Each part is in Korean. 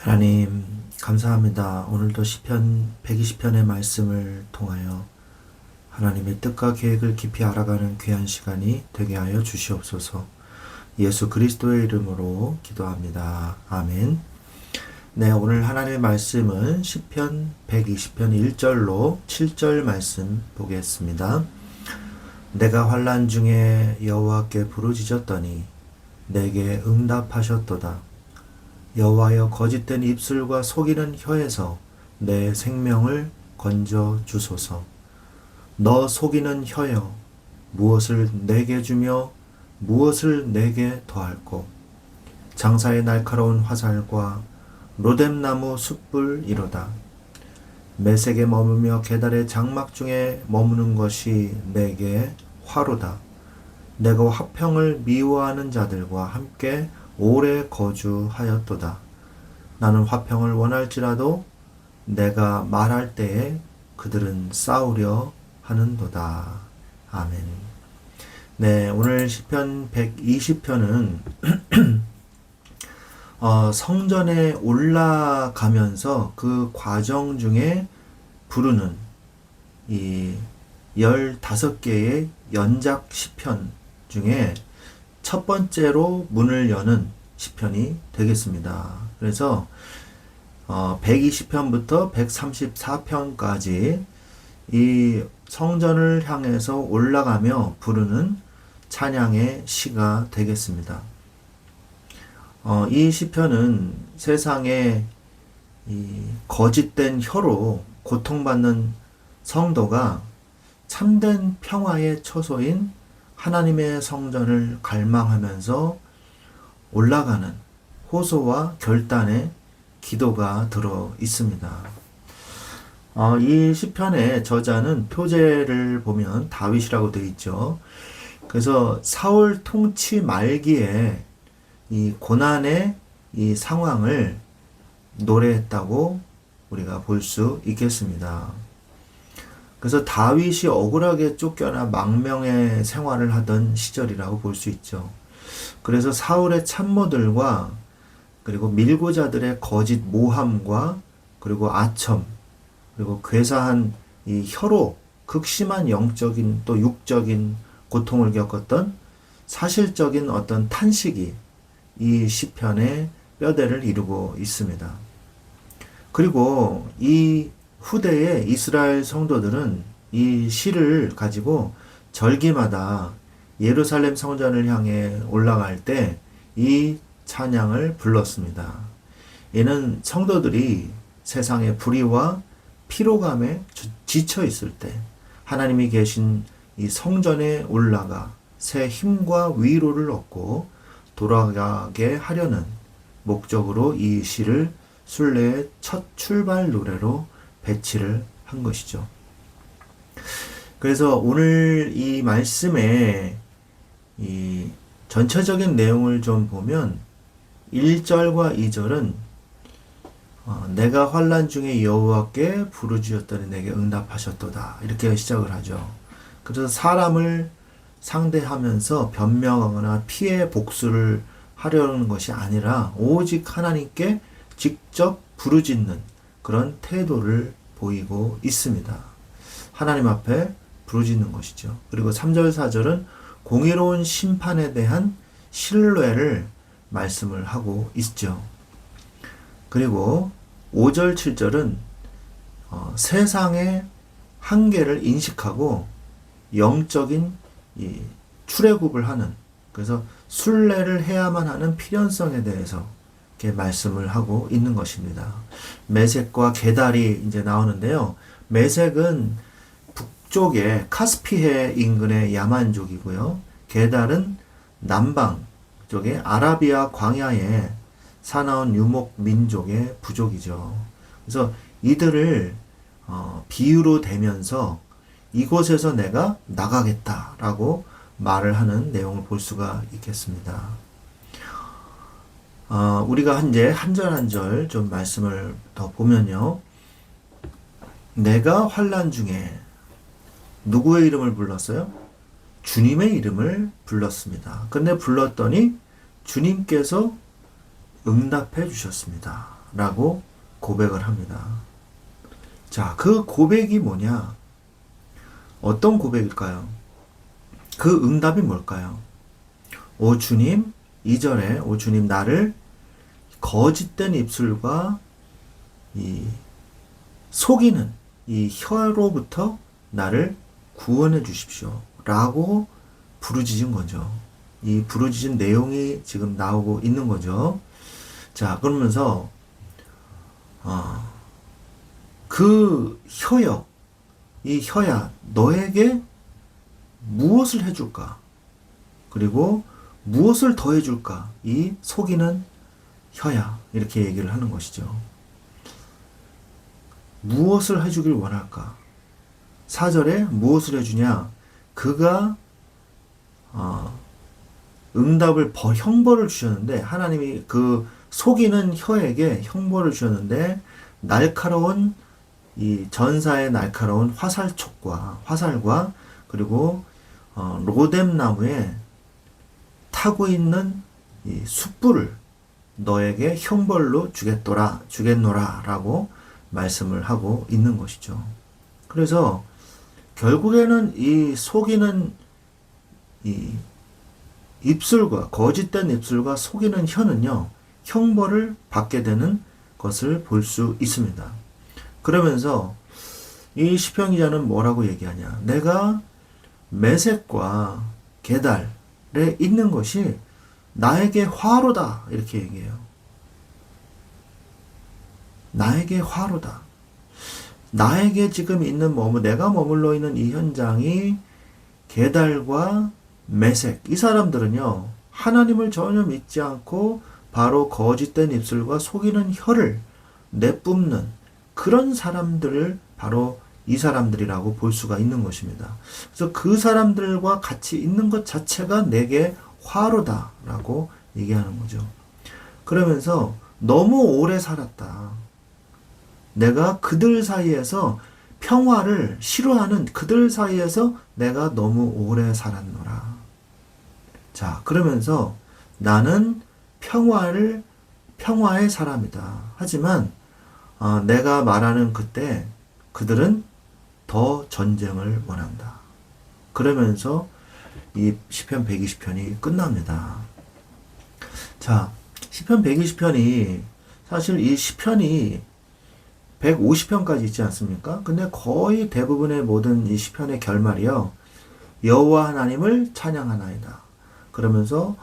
하나님 감사합니다. 오늘도 시편 120편의 말씀을 통하여 하나님의 뜻과 계획을 깊이 알아가는 귀한 시간이 되게 하여 주시옵소서. 예수 그리스도의 이름으로 기도합니다. 아멘. 네, 오늘 하나님의 말씀은 시편 120편 1절로 7절 말씀 보겠습니다. 내가 환난 중에 여호와께 부르짖었더니 내게 응답하셨도다. 여호와여, 거짓된 입술과 속이는 혀에서 내 생명을 건져 주소서. 너 속이는 혀여, 무엇을 내게 주며 무엇을 내게 더할꼬. 장사의 날카로운 화살과 로뎀나무 숯불 이로다. 메색에 머무며 게달의 장막 중에 머무는 것이 내게 화로다. 내가 화평을 미워하는 자들과 함께 오래 거주하였도다. 나는 화평을 원할지라도 내가 말할 때에 그들은 싸우려 하는도다. 아멘. 네, 오늘 시편 120편은 성전에 올라가면서 그 과정 중에 부르는 이 15개의 연작 시편 중에 첫 번째로 문을 여는 시편이 되겠습니다. 그래서 120편부터 134편까지 이 성전을 향해서 올라가며 부르는 찬양의 시가 되겠습니다. 이 시편은 세상에 이 거짓된 혀로 고통받는 성도가 참된 평화의 처소인 하나님의 성전을 갈망하면서 올라가는 호소와 결단의 기도가 들어 있습니다. 이 시편의 저자는 표제를 보면 다윗이라고 되어 있죠. 그래서 사울 통치 말기에 이 고난의 이 상황을 노래했다고 우리가 볼 수 있겠습니다. 그래서 다윗이 억울하게 쫓겨나 망명의 생활을 하던 시절이라고 볼 수 있죠. 그래서 사울의 참모들과 그리고 밀고자들의 거짓 모함과 그리고 아첨 그리고 괴사한 이 혀로 극심한 영적인 또 육적인 고통을 겪었던 사실적인 어떤 탄식이 이 시편의 뼈대를 이루고 있습니다. 그리고 이 후대의 이스라엘 성도들은 이 시를 가지고 절기마다 예루살렘 성전을 향해 올라갈 때 이 찬양을 불렀습니다. 이는 성도들이 세상의 불의와 피로감에 지쳐 있을 때 하나님이 계신 이 성전에 올라가 새 힘과 위로를 얻고 돌아가게 하려는 목적으로 이 시를 순례의 첫 출발 노래로 배치를 한 것이죠. 그래서 오늘 이 말씀의 이 전체적인 내용을 좀 보면 1절과 2절은 내가 환난 중에 여호와께 부르짖었더니 내게 응답하셨도다 이렇게 시작을 하죠. 그래서 사람을 상대하면서 변명하거나 피해 복수를 하려는 것이 아니라 오직 하나님께 직접 부르짖는 그런 태도를 보이고 있습니다. 하나님 앞에 부르짖는 것이죠. 그리고 3절, 4절은 공의로운 심판에 대한 신뢰를 말씀을 하고 있죠. 그리고 5절, 7절은 세상의 한계를 인식하고 영적인 이 출애굽을 하는, 그래서 순례를 해야만 하는 필연성에 대해서 이렇게 말씀을 하고 있는 것입니다. 메색과 게달이 이제 나오는데요. 메색은 북쪽의 카스피해 인근의 야만족이고요. 게달은 남방 쪽의 아라비아 광야에 사나운 유목 민족의 부족이죠. 그래서 이들을 비유로 대면서 이곳에서 내가 나가겠다라고 말을 하는 내용을 볼 수가 있겠습니다. 우리가 이제 한 절 한 절 좀 말씀을 더 보면요. 내가 환난 중에 누구의 이름을 불렀어요? 주님의 이름을 불렀습니다. 근데 불렀더니 주님께서 응답해 주셨습니다. 라고 고백을 합니다. 자, 그 고백이 뭐냐? 어떤 고백일까요? 그 응답이 뭘까요? 오 주님, 2절에 오 주님 나를 거짓된 입술과 이 속이는 이 혀로부터 나를 구원해 주십시오. 라고 부르짖은 거죠. 이 부르짖은 내용이 지금 나오고 있는 거죠. 자, 그러면서 그 혀여, 이 혀야 너에게 무엇을 해줄까? 그리고 무엇을 더 해줄까? 이 속이는 혀야 이렇게 얘기를 하는 것이죠. 무엇을 해주길 원할까? 4절에 무엇을 해주냐? 그가 응답을 형벌을 주셨는데 하나님이 그 속이는 혀에게 형벌을 주셨는데 날카로운 이 전사의 날카로운 화살과 그리고 로뎀 나무에 타고 있는 이 숯불을 너에게 형벌로 주겠노라라고 말씀을 하고 있는 것이죠. 그래서 결국에는 이 속이는 이 입술과 거짓된 입술과 속이는 혀는요 형벌을 받게 되는 것을 볼 수 있습니다. 그러면서 이 시편 기자는 뭐라고 얘기하냐? 내가 메섹과 게달에 있는 것이 나에게 화로다 이렇게 얘기해요. 나에게 화로다. 나에게 지금 있는 내가 머물러 있는 이 현장이 게달과 메섹 이 사람들은요 하나님을 전혀 믿지 않고 바로 거짓된 입술과 속이는 혀를 내뿜는 그런 사람들을 바로 이 사람들이라고 볼 수가 있는 것입니다. 그래서 그 사람들과 같이 있는 것 자체가 내게 화로다라고 얘기하는 거죠. 그러면서 너무 오래 살았다. 내가 그들 사이에서 평화를 싫어하는 그들 사이에서 내가 너무 오래 살았노라. 자, 그러면서 나는 평화의 사람이다. 하지만 내가 말하는 그때 그들은 더 전쟁을 원한다. 그러면서 이 시편 120편이 끝납니다. 자, 시편 120편이 사실 이 시편이 150편까지 있지 않습니까? 근데 거의 대부분의 모든 이 시편의 결말이요. 여호와 하나님을 찬양하나이다. 그러면서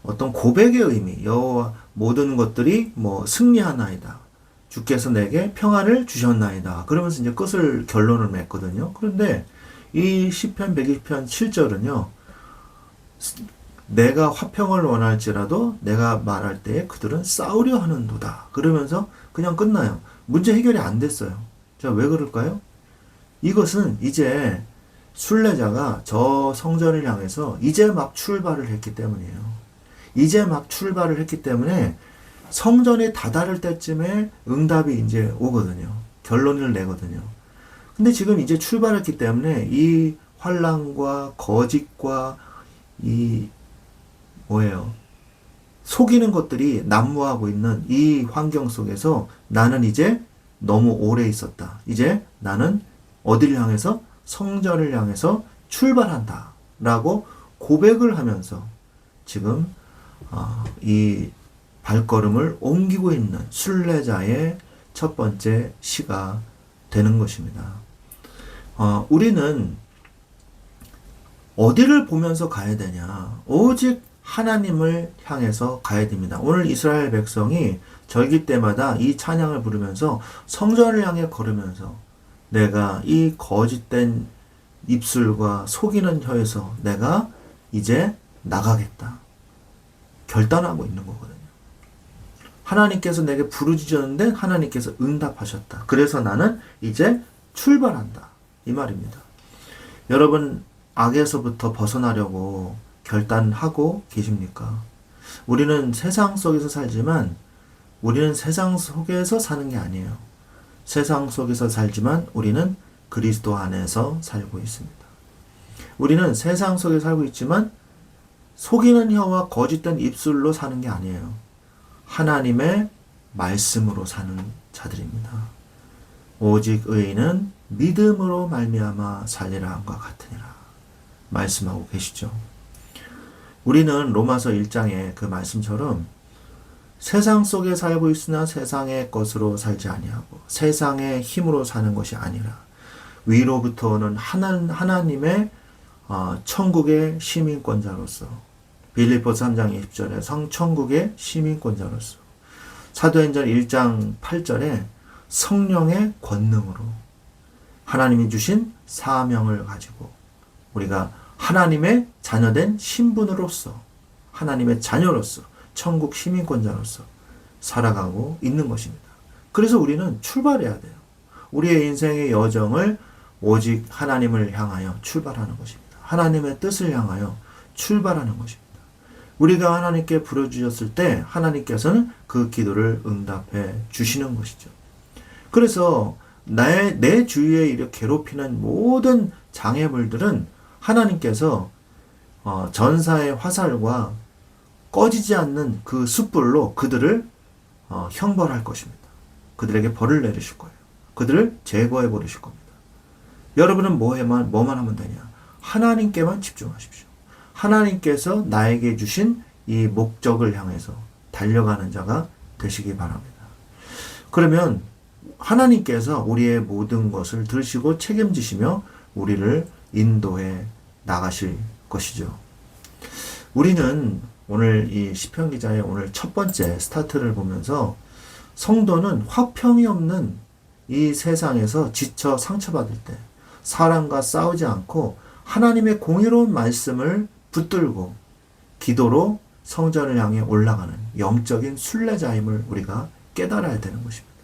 어떤 고백의 의미, 여호와 모든 것들이 승리하나이다. 주께서 내게 평안을 주셨나이다. 그러면서 이제 결론을 맺거든요. 그런데 이 시편 120편 7절은요. 내가 화평을 원할지라도 내가 말할 때에 그들은 싸우려 하는도다. 그러면서 그냥 끝나요. 문제 해결이 안 됐어요. 자, 왜 그럴까요? 이것은 이제 순례자가 저 성전을 향해서 이제 막 출발을 했기 때문이에요. 이제 막 출발을 했기 때문에 성전에 다다를 때쯤에 응답이 이제 오거든요. 결론을 내거든요. 근데 지금 이제 출발했기 때문에 이 환난과 거짓과 이 속이는 것들이 난무하고 있는 이 환경 속에서 나는 이제 너무 오래 있었다. 이제 나는 어디를 향해서? 성전을 향해서 출발한다. 라고 고백을 하면서 지금 이 발걸음을 옮기고 있는 순례자의 첫 번째 시가 되는 것입니다. 우리는 어디를 보면서 가야 되냐? 오직 하나님을 향해서 가야 됩니다. 오늘 이스라엘 백성이 절기 때마다 이 찬양을 부르면서 성전을 향해 걸으면서 내가 이 거짓된 입술과 속이는 혀에서 내가 이제 나가겠다. 결단하고 있는 거거든요. 하나님께서 내게 부르짖었는데 하나님께서 응답하셨다. 그래서 나는 이제 출발한다. 이 말입니다. 여러분, 악에서부터 벗어나려고 결단하고 계십니까? 우리는 세상 속에서 살지만 우리는 세상 속에서 사는 게 아니에요. 세상 속에서 살지만 우리는 그리스도 안에서 살고 있습니다. 우리는 세상 속에 살고 있지만 속이는 혀와 거짓된 입술로 사는 게 아니에요. 하나님의 말씀으로 사는 자들입니다. 오직 의인은 믿음으로 말미암아 살리라 함과 같으니라 말씀하고 계시죠. 우리는 로마서 1장의 그 말씀처럼 세상 속에 살고 있으나 세상의 것으로 살지 아니하고 세상의 힘으로 사는 것이 아니라 위로부터 오는 하나님의 천국의 시민권자로서 빌립보서 3장 20절에 천국의 시민권자로서 사도행전 1장 8절에 성령의 권능으로 하나님이 주신 사명을 가지고 우리가 하나님의 자녀된 신분으로서 하나님의 자녀로서 천국 시민권자로서 살아가고 있는 것입니다. 그래서 우리는 출발해야 돼요. 우리의 인생의 여정을 오직 하나님을 향하여 출발하는 것입니다. 하나님의 뜻을 향하여 출발하는 것입니다. 우리가 하나님께 부르주셨을 때 하나님께서는 그 기도를 응답해 주시는 것이죠. 그래서 내 주위에 이렇게 괴롭히는 모든 장애물들은 하나님께서 전사의 화살과 꺼지지 않는 그 숯불로 그들을 형벌할 것입니다. 그들에게 벌을 내리실 거예요. 그들을 제거해 버리실 겁니다. 여러분은 뭐만 하면 되냐? 하나님께만 집중하십시오. 하나님께서 나에게 주신 이 목적을 향해서 달려가는 자가 되시기 바랍니다. 그러면 하나님께서 우리의 모든 것을 들으시고 책임지시며 우리를 인도해 나가실 것이죠. 우리는 오늘 이 시편 기자의 오늘 첫 번째 스타트를 보면서 성도는 화평이 없는 이 세상에서 지쳐 상처받을 때 사람과 싸우지 않고 하나님의 공의로운 말씀을 붙들고 기도로 성전을 향해 올라가는 영적인 순례자임을 우리가 깨달아야 되는 것입니다.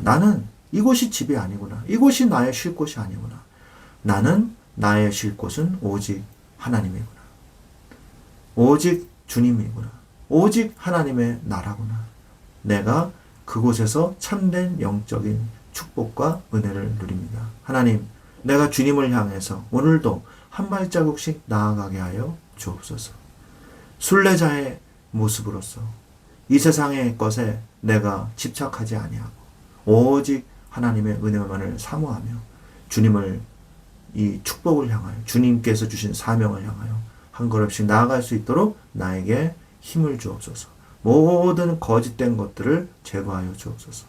나는 이곳이 집이 아니구나. 이곳이 나의 쉴 곳이 아니구나. 나는 나의 쉴 곳은 오직 하나님이구나. 오직 주님이구나. 오직 하나님의 나라구나. 내가 그곳에서 참된 영적인 축복과 은혜를 누립니다. 하나님, 내가 주님을 향해서 오늘도 한 발자국씩 나아가게 하여 주옵소서. 순례자의 모습으로서 이 세상의 것에 내가 집착하지 아니하고 오직 하나님의 은혜만을 사모하며 주님을 이 축복을 향하여 주님께서 주신 사명을 향하여 한 걸음씩 나아갈 수 있도록 나에게 힘을 주옵소서. 모든 거짓된 것들을 제거하여 주옵소서.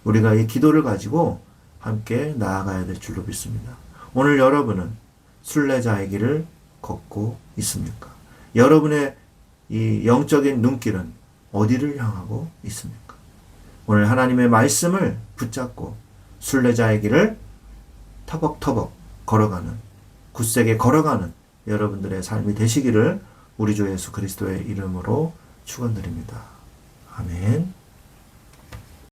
우리가 이 기도를 가지고 함께 나아가야 될 줄로 믿습니다. 오늘 여러분은 순례자의 길을 걷고 있습니까? 여러분의 이 영적인 눈길은 어디를 향하고 있습니까? 오늘 하나님의 말씀을 붙잡고 순례자의 길을 터벅터벅 걸어가는, 굳세게 걸어가는 여러분들의 삶이 되시기를 우리 주 예수 그리스도의 이름으로 축원드립니다. 아멘.